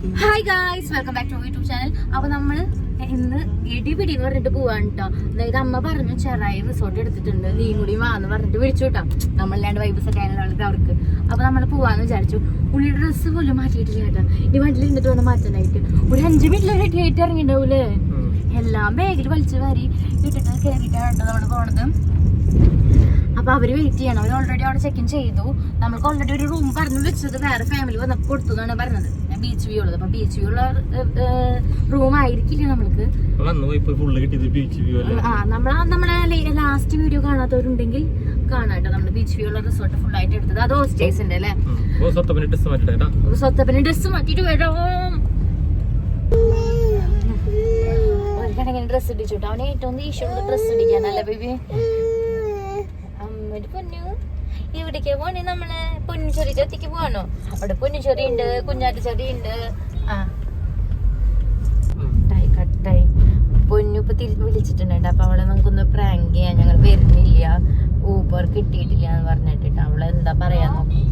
Hi guys, welcome back to YouTube channel. അപ്പൊ നമ്മള് ഇന്ന് ഇടിപിടി എന്ന് പറഞ്ഞിട്ട് പോവാണ് കേട്ടോ. അതായത് അമ്മ പറഞ്ഞു ചെറായി റിസോർട്ട് എടുത്തിട്ടുണ്ട്, നീയും കൂടി വാന്ന് പറഞ്ഞിട്ട് വിളിച്ചു കേട്ടോ. നമ്മളില്ലാണ്ട് വൈബ് സെറ്റ് ആയാലും അവർക്ക്. അപ്പൊ നമ്മൾ പോവാന്ന് വിചാരിച്ചു. ഉള്ളിയുടെ ഡ്രസ്സ് പോലും മാറ്റിയിട്ടില്ല കേട്ടോ. ഈ വണ്ടിയിൽ ഇരുന്നിട്ട് വന്ന് മാറ്റാനായിട്ട് ഒരു 5 മിനിറ്റിൽ റെഡി ആയിട്ട് ഇറങ്ങിണ്ടാവൂലേ. എല്ലാം ബാഗിൽ വലിച്ചു വാരി ഇട്ടിട്ട് കയറിയിട്ടാണ് കേട്ടോ നമ്മള് പോണത്. അപ്പൊ അവര് വെയിറ്റ് ചെയ്യണം. അവർ ഓൾറെഡി അവിടെ ചെക്ക് ഇൻ ചെയ്തു. നമുക്ക് ഓൾറെഡി ഒരു റൂം പറഞ്ഞു വെച്ചത് വേറെ ഫാമിലി വന്നപ്പോൾ കൊടുത്തു എന്നാണ് പറഞ്ഞത്. ബീച്ച് വ്യൂ ഉള്ളത്. അപ്പൊ ബീച്ച് വ്യൂ ഉള്ള റൂം ആയിരിക്കില്ല നമ്മൾക്ക്. നമ്മളെ ലാസ്റ്റ് വീഡിയോ കാണാത്തവരുണ്ടെങ്കിൽ കാണാട്ടോ. നമ്മുടെ ബീച്ച് വ്യൂ ഉള്ള റിസോർട്ട് ഫുൾ ആയിട്ട് എടുത്തത്. അത് ഹോസ്റ്റേഴ്സിന്റെ അല്ലേ. സ്വത്തപ്പന് ഡ്രസ് മാറ്റിട്ട് വരാം. ഒരു കണക്കിന് ഡ്രസ് ഇടിച്ചോട്ടോ. അവന് ഏറ്റവും ദേഷ്യമുള്ള ഡ്രസ് ഇടിക്കാനല്ലേ ബേബി. അമ്മ പൊന്നു ഇവിടേക്ക് പോണേ. നമ്മള് പൊന്നിച്ചെറി ചത്തിക്ക് പോവാണോ? അവിടെ പൊന്നിച്ചെറി ഉണ്ട്, കുഞ്ഞാറ്റച്ചെറി ഉണ്ട്. കട്ടായി പൊന്നു ഇപ്പൊ വിളിച്ചിട്ടുണ്ട്. അപ്പൊ അവളെ നമുക്കൊന്ന് പ്രാങ്ക് ചെയ്യാൻ. ഞങ്ങൾ വരുന്നില്ല, ഊബർ കിട്ടിയിട്ടില്ല എന്ന് പറഞ്ഞിട്ട് അവളെ എന്താ പറയാ നോക്കും.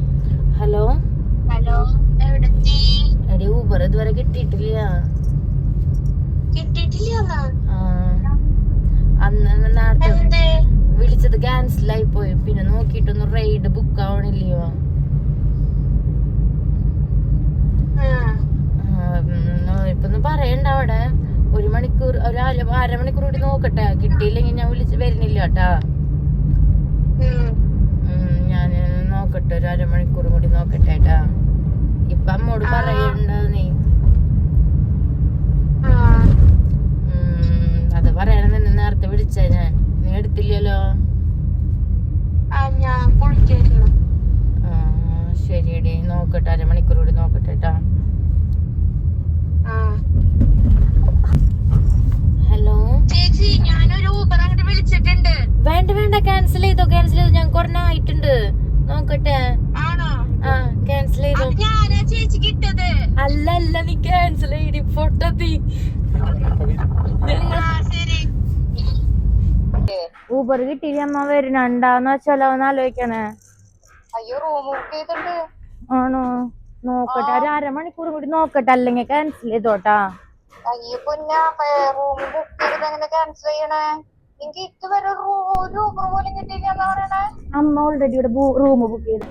ഹലോ ഹലോ, എടി ഊബർ ഇതുവരെ കിട്ടിയിട്ടില്ല. അന്ന് നേരത്തെ വിളിച്ചത് ക്യാൻസൽ ആയി പോയി. പിന്നെ നോക്കിയിട്ടൊന്നും റൈഡ് ബുക്ക് ആവണില്ലയോ. ഇപ്പൊന്നും പറയണ്ട. അവിടെ 1 മണിക്കൂർ, ഒരു അരമണിക്കൂർ കൂടി നോക്കട്ടെ. കിട്ടിയില്ലെങ്കിൽ ഞാൻ വിളിച്ച് വരുന്നില്ല കേട്ടാ. ഞാൻ നോക്കട്ടെ, ഒരു അരമണിക്കൂർ കൂടി നോക്കട്ടെ കേട്ടാ. ഇപ്പൊ അമ്മോട് പറയണ്ട നീ. അത് പറയാൻ തന്നെ നേരത്തെ വിളിച്ച ഞാൻ. നീ എടുത്തില്ലല്ലോ. ശരിയടി, നോക്കട്ടെ, അരമണിക്കൂർ കൂടി നോക്കട്ടെ കേട്ടാ. ഹലോ ചേച്ചി, ഞാനൊരു ഊബർ അങ്ങോട്ട് വിളിച്ചിട്ടുണ്ട്. വേണ്ട വേണ്ട, ക്യാൻസൽ ചെയ്തോ. ക്യാൻസൽ ചെയ്തോ, ഞാൻ കൊറേ ആയിട്ടുണ്ട്. നോക്കട്ടെ. ക്യാൻസൽ ചെയ്തോ. അല്ല നീ ക്യാൻസൽ ചെയ്തി പൊട്ടത്തി. ഊബർ കിട്ടിയില്ല. അമ്മ വരുന്നുണ്ടാന്ന് വെച്ചാലോ ഒന്ന് ആലോചിക്കണേ. അയ്യോ, റൂം ബുക്ക് ചെയ്തിട്ടുണ്ട്. ആണോ? നോക്കട്ടെ, ഒരു അരമണിക്കൂർ കൂടി നോക്കട്ടെ, അല്ലെങ്കിൽ ക്യാൻസൽ ചെയ്തോട്ടാ. അയ്യോ പൊന്നാ, റൂം ബുക്ക് ചെയ്തത് എങ്ങനെ ക്യാൻസൽ ചെയ്യണേ? എനിക്ക് ഇതുവരെ ഒരു ഊബർ പോലും കിട്ടിയില്ല പറയണേ. അമ്മ ഓൾറെഡി ഇവിടെ റൂം ബുക്ക് ചെയ്തു.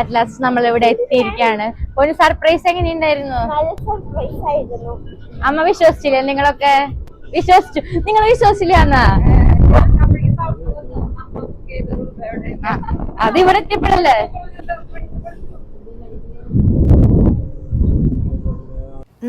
അറ്റ് ലാസ്റ്റ് നമ്മൾ ഇവിടെ എത്തിയിരിക്കാണ്. ഒരു സർപ്രൈസ് എങ്ങനെയുണ്ടായിരുന്നു? അമ്മ വിശ്വസിച്ചില്ലേ? നിങ്ങളൊക്കെ വിശ്വസിച്ചു? നിങ്ങൾ വിശ്വസിച്ചില്ല എന്നാ? അത് ഇവിടെ എത്തിയപ്പോഴല്ലേ.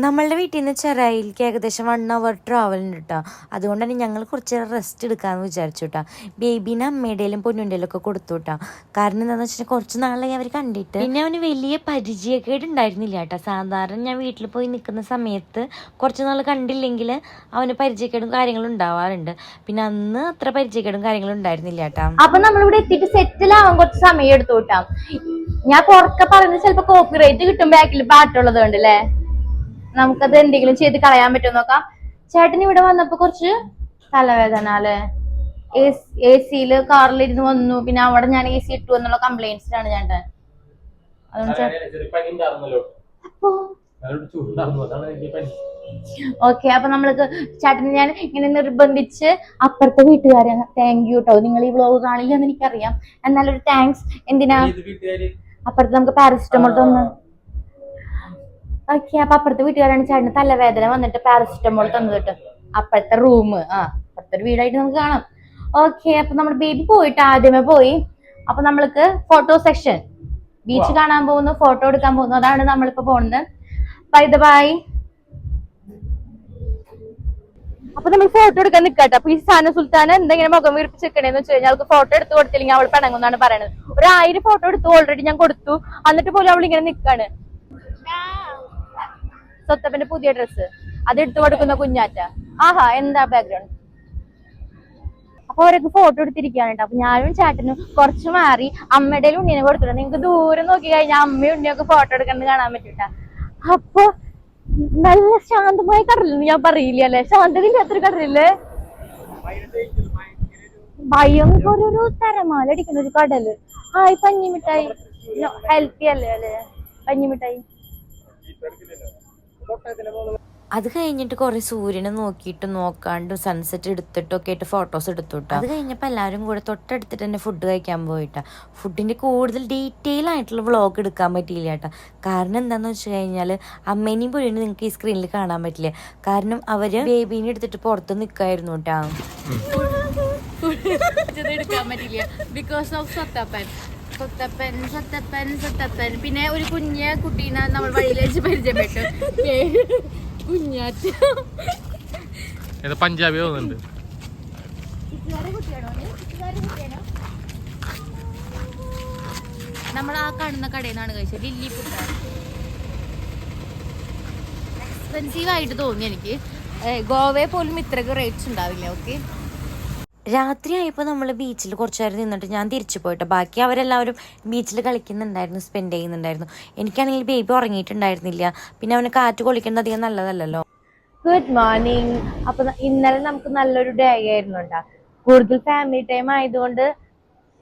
നമ്മളുടെ വീട്ടിൽ നിന്ന് ചെറായിലേക്ക് ഏകദേശം 1 hour ട്രാവൽ ഉണ്ട് കേട്ടോ. അതുകൊണ്ട് തന്നെ ഞങ്ങൾ കുറച്ച് റെസ്റ്റ് എടുക്കാമെന്ന് വിചാരിച്ചു കേട്ടോ. ബേബീനെ അമ്മയുടെയിലും പൊന്നുൻ്റെയിലും ഒക്കെ കൊടുത്തു കേട്ടോ. കാരണം എന്താണെന്ന് വെച്ചാൽ കുറച്ച് നാളായി അവർ കണ്ടിട്ട്. പിന്നെ അവന് വലിയ പരിചയക്കേട് ഉണ്ടായിരുന്നില്ല കേട്ടോ. സാധാരണ ഞാൻ വീട്ടിൽ പോയി നിൽക്കുന്ന സമയത്ത് കുറച്ച് നാൾ കണ്ടില്ലെങ്കിൽ അവന് പരിചയക്കേടും കാര്യങ്ങളും ഉണ്ടാവാറുണ്ട്. പിന്നെ അന്ന് അത്ര പരിചയക്കേടും കാര്യങ്ങളും ഉണ്ടായിരുന്നില്ല കേട്ടോ. അപ്പൊ നമ്മളിവിടെ എത്തിയിട്ട് സെറ്റിൽ ആവാൻ കുറച്ച് സമയം എടുത്തു കേട്ടോ. ഞാൻ പുറക്കെ പറയുന്നത് ചിലപ്പോ കോപ്പിറൈറ്റ് കിട്ടും. ബാക്കിൽ പാട്ടുള്ളത് കൊണ്ടല്ലേ, നമുക്കത് എന്തെങ്കിലും ചെയ്ത് കളയാൻ പറ്റുമോ നോക്കാം. ചേട്ടൻ ഇവിടെ വന്നപ്പോ കുറച്ച് തലവേദന അല്ലെ. എ സിയില് കാറിലിരുന്ന് വന്നു. പിന്നെ അവിടെ ഞാൻ AC ഇട്ടു എന്നുള്ള കംപ്ലൈന്റ്സിലാണ് ചേട്ടൻ. ഓക്കെ, അപ്പൊ നമ്മൾക്ക് ചേട്ടന് ഞാൻ ഇങ്ങനെ നിർബന്ധിച്ച് അപ്പുറത്തെ വീട്ടുകാരെ താങ്ക് യു കേട്ടോ. നിങ്ങൾ ഈ വ്ലോഗ് കാണില്ല എന്ന് എനിക്കറിയാം, എന്നാലൊരു താങ്ക്സ്. എന്തിനാ? അപ്പുറത്ത് നമുക്ക് പാരസിറ്റമോൾ തന്നു. ഓക്കെ, അപ്പൊ അപ്പുറത്തെ വീട്ടുകാരാണ് ചേട്ടന് തലവേദന വന്നിട്ട് പാരസിറ്റമോൾ തന്നത് കേട്ടോ. അപ്പുറത്തെ റൂം, അപ്പുറത്തെ ഒരു വീടായിട്ട് നമുക്ക് കാണാം. ഓക്കെ, അപ്പൊ നമ്മുടെ ബേബി പോയിട്ട് ആദ്യമേ പോയി. അപ്പൊ നമ്മൾക്ക് ഫോട്ടോ സെക്ഷൻ, ബീച്ച് കാണാൻ പോകുന്നു, ഫോട്ടോ എടുക്കാൻ പോകുന്നു. അതാണ് നമ്മളിപ്പോ പോകുന്നത്. By the by. അപ്പൊ നമ്മൾ ഫോട്ടോ എടുക്കാൻ നിൽക്കട്ടെ. അപ്പൊ ഈ സാന സുൽത്താൻ എന്തെങ്കിലും മുഖം വീർപ്പിച്ചിരിക്കണേന്ന് വെച്ച് കഴിഞ്ഞാൽ അവൾക്ക് ഫോട്ടോ എടുത്ത് കൊടുത്തില്ലെങ്കിൽ അവൾ പിണങ്ങുന്നാണ് പറയുന്നത്. ഒരു 1000 ഫോട്ടോ എടുത്തു ഓൾറെഡി ഞാൻ കൊടുത്തു. എന്നിട്ട് പോലും അവൾ ഇങ്ങനെ നിൽക്കാണ്. സ്വത്തപ്പന്റെ പുതിയ ഡ്രസ്സ് അത് എടുത്തു കൊടുക്കുന്ന കുഞ്ഞാറ്റ. ആഹാ എന്താ ബാക്ക്ഗ്രൗണ്ട്. അപ്പൊ അവരൊക്കെ ഫോട്ടോ എടുത്തിരിക്കുകയാണ് കേട്ടോ. അപ്പൊ ഞാനും ചേട്ടനും കുറച്ച് മാറി അമ്മയുടെ ഉണ്ണിനെ കൊടുത്തിട്ടുണ്ട്. നിങ്ങക്ക് ദൂരം നോക്കി കഴിഞ്ഞാൽ അമ്മയും ഉണ്ണിയൊക്കെ ഫോട്ടോ എടുക്കുന്നത് കാണാൻ പറ്റൂട്ടാ. അപ്പൊ നല്ല ശാന്തമായ കടലെന്ന് ഞാൻ പറയില്ല അല്ലെ, ശാന്തതയില്ലാത്തൊരു കടലില്ലേ, ഭയങ്കര ഒരു തരമാല അടിക്കുന്ന ഒരു കടല്. ഹായ് പഞ്ഞിമിഠായി, ഹെൽത്തി അല്ലേ അല്ലെ പഞ്ഞിമിഠായി. അത് കഴിഞ്ഞിട്ട് കുറെ സൂര്യനെ നോക്കിയിട്ട് നോക്കാണ്ടും സൺസെറ്റ് എടുത്തിട്ടൊക്കെ ആയിട്ട് ഫോട്ടോസ് എടുത്തുട്ടോ. അത് കഴിഞ്ഞപ്പോൾ എല്ലാവരും കൂടെ തൊട്ടടുത്തിട്ട് തന്നെ ഫുഡ് കഴിക്കാൻ പോയിട്ടാ. ഫുഡിന്റെ കൂടുതൽ ഡീറ്റെയിൽ ആയിട്ടുള്ള വ്ളോഗ് എടുക്കാൻ പറ്റിയില്ല കേട്ടോ. കാരണം എന്താന്ന് വെച്ച് കഴിഞ്ഞാൽ അമ്മേനെയും പൊഴിനും നിങ്ങൾക്ക് ഈ സ്ക്രീനിൽ കാണാൻ പറ്റില്ല. കാരണം അവര് ബേബീനെ എടുത്തിട്ട് പുറത്ത് നിൽക്കായിരുന്നു കേട്ടോ. എടുക്കാൻ പറ്റില്ല ബിക്കോസ് ഓഫ് സ്വത്തപ്പൻ. പിന്നെ ഒരു കുഞ്ഞ് കുട്ടീനെ നമ്മൾ വഴിയിൽ വെച്ച് പരിചയപ്പെട്ടു, കുഞ്ഞാറ്റ. പഞ്ചാബി തോന്നുന്നുണ്ട്. നമ്മൾ ആ കാണുന്ന കടയിൽ നിന്നാണ് കഴിച്ചത്, ലില്ലി പുട്ട്. എക്സ്പെൻസീവ് ആയിട്ട് തോന്നി എനിക്ക്. ഗോവയെ പോലും ഇത്രയ്ക്ക് റേറ്റ്സ് ഉണ്ടാവില്ല. ഓക്കെ, രാത്രി ആയപ്പോൾ നമ്മൾ ബീച്ചിൽ കുറച്ച് നേരം നിന്നിട്ട് ഞാൻ തിരിച്ചു പോയിട്ട് ബാക്കി അവരെല്ലാവരും ബീച്ചിൽ കളിക്കുന്നുണ്ടായിരുന്നു, സ്പെൻഡ് ചെയ്യുന്നുണ്ടായിരുന്നു. എനിക്കാണെങ്കിൽ ബേബി ഉറങ്ങിയിട്ടുണ്ടായിരുന്നില്ല. പിന്നെ അവന് കാറ്റ് കൊള്ളിക്കുന്നത് അധികം നല്ലതല്ലല്ലോ. Good morning. അപ്പൊ ഇന്നലെ നമുക്ക് നല്ലൊരു ഡേ ആയിരുന്നു കേട്ടോ. കൂടുതൽ ഫാമിലി ടൈം ആയതുകൊണ്ട്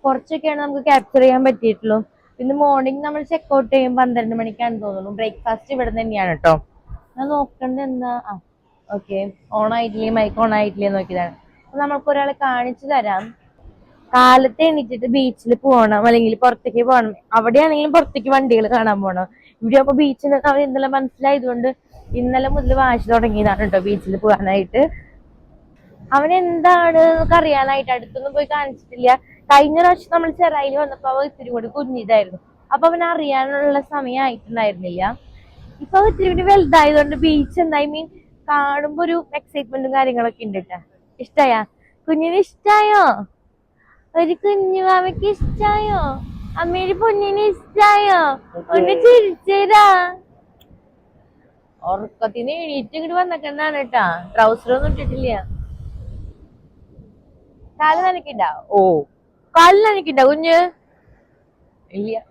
കുറച്ചൊക്കെയാണ് നമുക്ക് ക്യാപ്ചർ ചെയ്യാൻ പറ്റിയിട്ടുള്ളൂ. പിന്നെ മോർണിംഗ് നമ്മൾ ചെക്കൗട്ട് ചെയ്യും 12 മണിക്കാണെന്ന് തോന്നുന്നു. ബ്രേക്ക്ഫാസ്റ്റ് ഇവിടെ തന്നെയാണ് കേട്ടോ. ഞാൻ നോക്കേണ്ടത് എന്താ, ഓക്കെ ഓൺ ആയിട്ടില്ലേ, മൈക്ക് ഓൺ ആയിട്ടില്ലേ നോക്കിയതാണ്. നമ്മൾക്ക് ഒരാളെ കാണിച്ചു തരാം. കാലത്ത് എണീറ്റിട്ട് ബീച്ചിൽ പോകണം, അല്ലെങ്കിൽ പുറത്തേക്ക് പോകണം. അവിടെയാണെങ്കിലും പുറത്തേക്ക് വണ്ടികൾ കാണാൻ പോകണം. ഇവിടെ അപ്പൊ ബീച്ചിൽ അവർ ഇന്നലെ മനസ്സിലായതുകൊണ്ട് ഇന്നലെ മുതൽ വാശി തുടങ്ങിയതാണ് കേട്ടോ ബീച്ചിൽ പോകാനായിട്ട്. അവനെന്താണ് എന്നൊക്കെ അറിയാനായിട്ട് അടുത്തൊന്നും പോയി കാണിച്ചിട്ടില്ല. കഴിഞ്ഞ പ്രാവശ്യം നമ്മൾ ചെറായിൽ വന്നപ്പോ അവ ഇത്തിരി കൂടി കുഞ്ഞിതായിരുന്നു. അപ്പൊ അവൻ അറിയാനുള്ള സമയം ആയിട്ടുണ്ടായിരുന്നില്ല. ഇപ്പൊ അവ ഇത്തിരി കൂടി വലുതായതുകൊണ്ട് ബീച്ച് എന്താ കാണുമ്പോ ഒരു എക്സൈറ്റ്മെന്റും കാര്യങ്ങളൊക്കെ ഉണ്ട് കേട്ടാ. ഇഷ്ടായ കുഞ്ഞിന്? ഇഷ്ടായോ? ഒരു കുഞ്ഞു മാമയ്ക്ക് ഇഷ്ടായോ? അമ്മയുടെ പൊന്നിന് ഇഷ്ടായോ? ഒന്ന് ചിരിച്ചേരാ. ഉറക്കത്തിന് എണീറ്റ് ഇങ്ങോട്ട് വന്നേക്കണ്ടാണ് കേട്ടാ. ട്രൗസറൊന്നും ഇട്ടിട്ടില്ല. കാല് നനക്കിണ്ട? ഓ കാല് നനക്കിണ്ട കുഞ്ഞ്? ഇല്ല.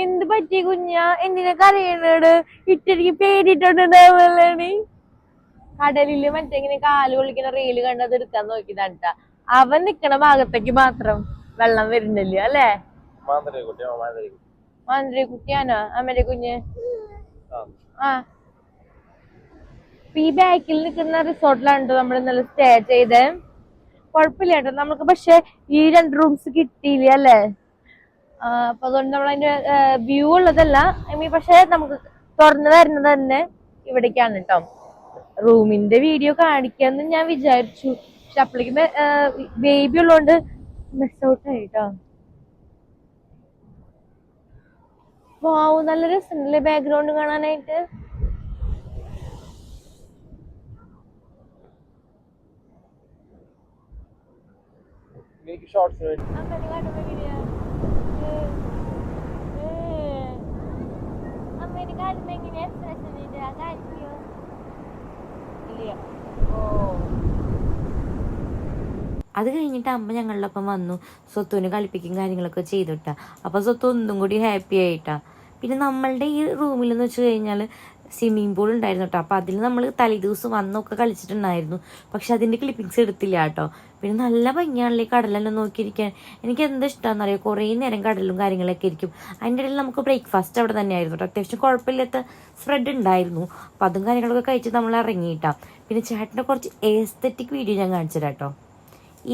എന്ത് പറ്റി കുഞ്ഞ? എന്തിനാ കരയണേട്? ഇട്ടെനിക്ക് പേടിയിട്ടുണ്ടാവുള്ളേ. കടലില് മറ്റെങ്ങനെ കാല് കൊള്ളിക്കുന്ന റീല് കണ്ടത് എടുക്കാൻ നോക്കിയതാണ് കേട്ടാ. അവൻ നിക്കണ ഭാഗത്തേക്ക് മാത്രം വെള്ളം വരുന്നില്ല അല്ലേ? മാന്ത്രി കുട്ടിയാണോ അമ്മയുടെ കുഞ്ഞ്? ആ, ഈ ബാക്കിൽ നിൽക്കുന്ന റിസോർട്ടിലാണ് നമ്മൾ ഇന്നലെ സ്റ്റേ ചെയ്തേ. കുഴപ്പമില്ല കേട്ടോ നമുക്ക്. പക്ഷെ ഈ 2 റൂംസ് കിട്ടിയില്ല അല്ലേ? അപ്പൊ അതുകൊണ്ട് നമ്മൾ അതിന്റെ വ്യൂ ഉള്ളതല്ല. പക്ഷെ നമുക്ക് തുറന്നു വരുന്നത് തന്നെ ഇവിടേക്കാണ് കേട്ടോ. റൂമിന്റെ വീഡിയോ കാണിക്കാന്ന് ഞാൻ വിചാരിച്ചു. പക്ഷെ അപ്പോഴേക്കും ബേബി ഉള്ളതുകൊണ്ട് മിസ് ഔട്ട് ആയിട്ടോ. വാവ്, നല്ല രസമുണ്ടല്ലേ ബാക്ക്ഗ്രൗണ്ട് കാണാനായിട്ട്. അത് കഴിഞ്ഞിട്ട് അമ്മ ഞങ്ങളിലൊപ്പം വന്നു. സ്വത്തുവിന് കളിപ്പിക്കും കാര്യങ്ങളൊക്കെ ചെയ്തിട്ടാ. അപ്പോൾ സ്വത്ത് ഒന്നും കൂടി ഹാപ്പി ആയിട്ടാ. പിന്നെ നമ്മളുടെ ഈ റൂമിലെന്ന് വെച്ച് കഴിഞ്ഞാൽ സ്വിമ്മിങ് പൂൾ ഉണ്ടായിരുന്നു കേട്ടോ. അപ്പോൾ അതിൽ നമ്മൾ തലേദിവസം വന്നൊക്കെ കളിച്ചിട്ടുണ്ടായിരുന്നു. പക്ഷെ അതിൻ്റെ ക്ലിപ്പിങ്സ് എടുത്തില്ല കേട്ടോ. പിന്നെ നല്ല ഭംഗിയാണല്ലേ കടലെല്ലാം നോക്കിയിരിക്കാൻ. എനിക്ക് എന്താ ഇഷ്ടമാണെന്ന് അറിയാം. കുറേ നേരം കടലും കാര്യങ്ങളൊക്കെ ഇരിക്കും. അതിൻ്റെ ഇടയിൽ നമുക്ക് ബ്രേക്ക്ഫാസ്റ്റ് അവിടെ തന്നെയായിരുന്നു കേട്ടോ. അത്യാവശ്യം കുഴപ്പമില്ലാത്ത സ്പ്രെഡ് ഉണ്ടായിരുന്നു. അപ്പം അതും കാര്യങ്ങളൊക്കെ കഴിച്ച് നമ്മൾ ഇറങ്ങിയിട്ടാ. പിന്നെ ചേട്ടൻ്റെ കുറച്ച് എസ്തെറ്റിക് വീഡിയോ ഞാൻ കാണിച്ചു തരാം കേട്ടോ.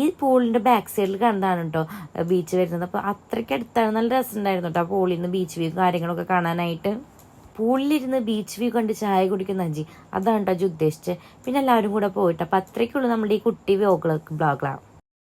ഈ പൂളിൻ്റെ ബാക്ക് സൈഡിൽ കണ്ടാണ് കേട്ടോ ബീച്ച് വരുന്നത്. അപ്പോൾ അത്രയ്ക്ക് അടുത്താണ്. നല്ല രസമുണ്ടായിരുന്നു കേട്ടോ പൂളിൽ നിന്ന് ബീച്ച് വ്യൂ കാര്യങ്ങളൊക്കെ കാണാനായിട്ട്. പൂളിലിരുന്ന് ബീച്ച് വ്യൂ കണ്ട് ചായ കുടിക്കുന്ന അതാണ് കേട്ടോ ഉദ്ദേശിച്ചത്. പിന്നെ എല്ലാവരും കൂടെ പോയിട്ട്. അപ്പോൾ അത്രയ്ക്കുള്ളൂ നമ്മുടെ ഈ കുട്ടി ബ്ലോഗാണ്.